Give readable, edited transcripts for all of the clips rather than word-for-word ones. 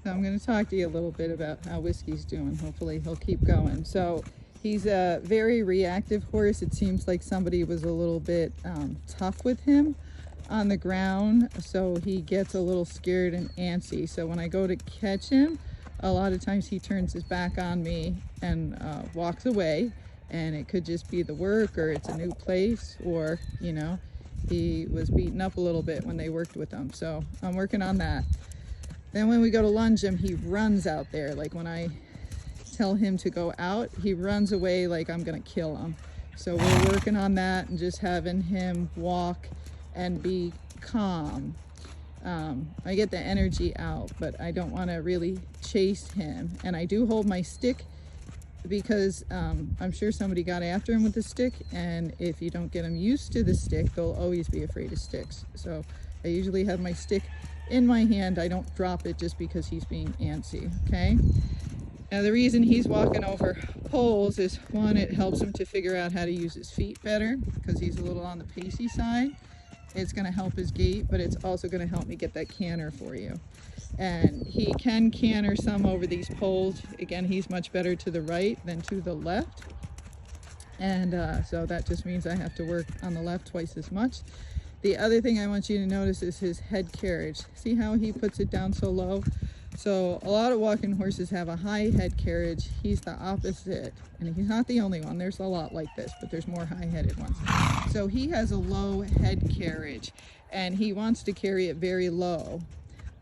So I'm going to talk to you a little bit about how Whiskey's doing. Hopefully he'll keep going. So he's a very reactive horse. It seems like somebody was a little bit tough with him on the ground, so he gets a little scared and antsy. So when I go to catch him, a lot of times he turns his back on me and walks away, and it could just be the work, or it's a new place, or you know, he was beaten up a little bit when they worked with him. So I'm working on that. Then when we go to lunge him, he runs out there. Like when I tell him to go out, he runs away like I'm gonna kill him. So we're working on that and just having him walk and be calm. I get the energy out, but I don't want to really chase him. And I do hold my stick because I'm sure somebody got after him with the stick, and if you don't get them used to the stick, they'll always be afraid of sticks. So I usually have my stick in my hand. I don't drop it just because he's being antsy, okay? Now the reason he's walking over poles is, one, it helps him to figure out how to use his feet better because he's a little on the pacey side. It's going to help his gait, but it's also going to help me get that canter for you. And he can canter some over these poles. Again, he's much better to the right than to the left. And so that just means I have to work on the left twice as much. The other thing I want you to notice is his head carriage. See how he puts it down so low? So a lot of walking horses have a high head carriage. He's the opposite, and he's not the only one. There's a lot like this, but there's more high-headed ones. So he has a low head carriage, and he wants to carry it very low.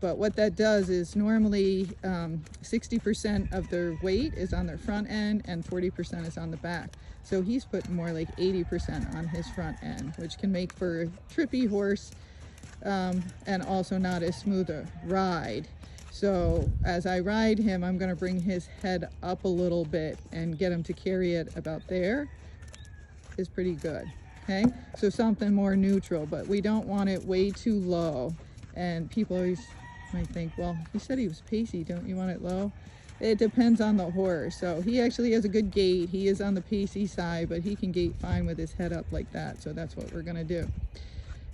But what that does is normally 60% of their weight is on their front end and 40% is on the back. So he's putting more like 80% on his front end, which can make for a trippy horse and also not as smooth a ride. So as I ride him, I'm going to bring his head up a little bit and get him to carry it about there is pretty good. Okay, so something more neutral, but we don't want it way too low. And people always might think, well, you said he was pacey, don't you want it low? It depends on the horse. So he actually has a good gait. He is on the pacey side, but he can gait fine with his head up like that. So that's what we're going to do.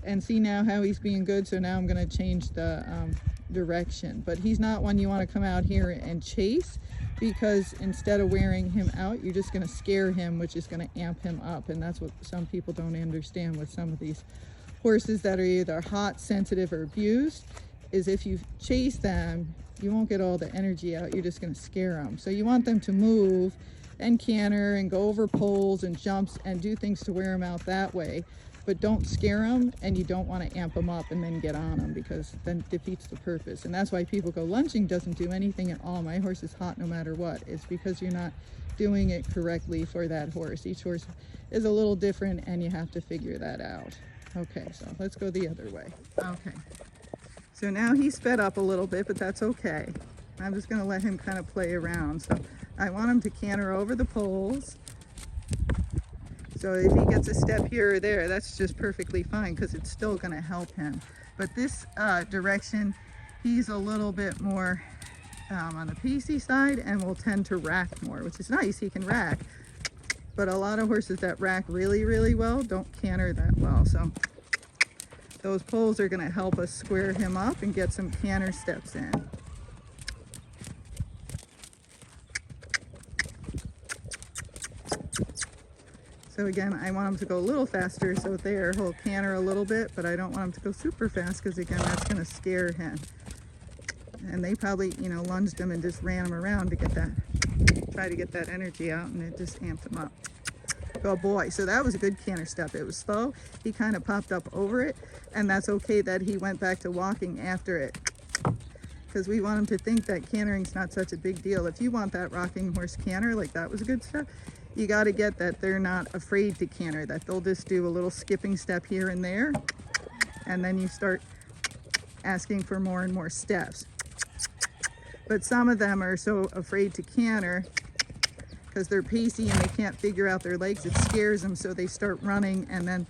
And see now how he's being good. So now I'm going to change the direction, but he's not one you want to come out here and chase, because instead of wearing him out, you're just going to scare him, which is going to amp him up. And that's what some people don't understand with some of these horses that are either hot, sensitive, or abused, is if you chase them, you won't get all the energy out. You're just going to scare them. So you want them to move and canter and go over poles and jumps and do things to wear them out that way. But don't scare them, and you don't want to amp them up and then get on them, because then it defeats the purpose. And that's why people go, lunging doesn't do anything at all. My horse is hot no matter what. It's because you're not doing it correctly for that horse. Each horse is a little different, and you have to figure that out. Okay, so let's go the other way. Okay, so now he's sped up a little bit, but that's okay. I'm just going to let him kind of play around. So I want him to canter over the poles. So if he gets a step here or there, that's just perfectly fine, because it's still going to help him. But this direction, he's a little bit more on the pacey side and will tend to rack more, which is nice. He can rack. But a lot of horses that rack really, really well don't canter that well. So those poles are going to help us square him up and get some canter steps in. So again, I want him to go a little faster, so there he'll canter a little bit, but I don't want him to go super fast, because again, that's going to scare him. And they probably, you know, lunged him and just ran him around to get that, try to get that energy out, and it just amped him up. Oh boy, so that was a good canter step. It was slow. He kind of popped up over it, and that's okay that he went back to walking after it, because we want him to think that cantering's not such a big deal. If you want that rocking horse canter, like that was a good step, you got to get that they're not afraid to canter, that they'll just do a little skipping step here and there, and then you start asking for more and more steps. But some of them are so afraid to canter because they're pacey and they can't figure out their legs. It scares them, so they start running, and then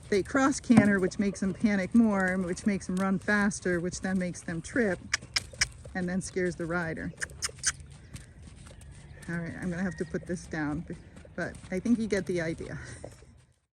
they cross canter, which makes them panic more, which makes them run faster, which then makes them trip, and then scares the rider. All right, I'm gonna have to put this down, but I think you get the idea.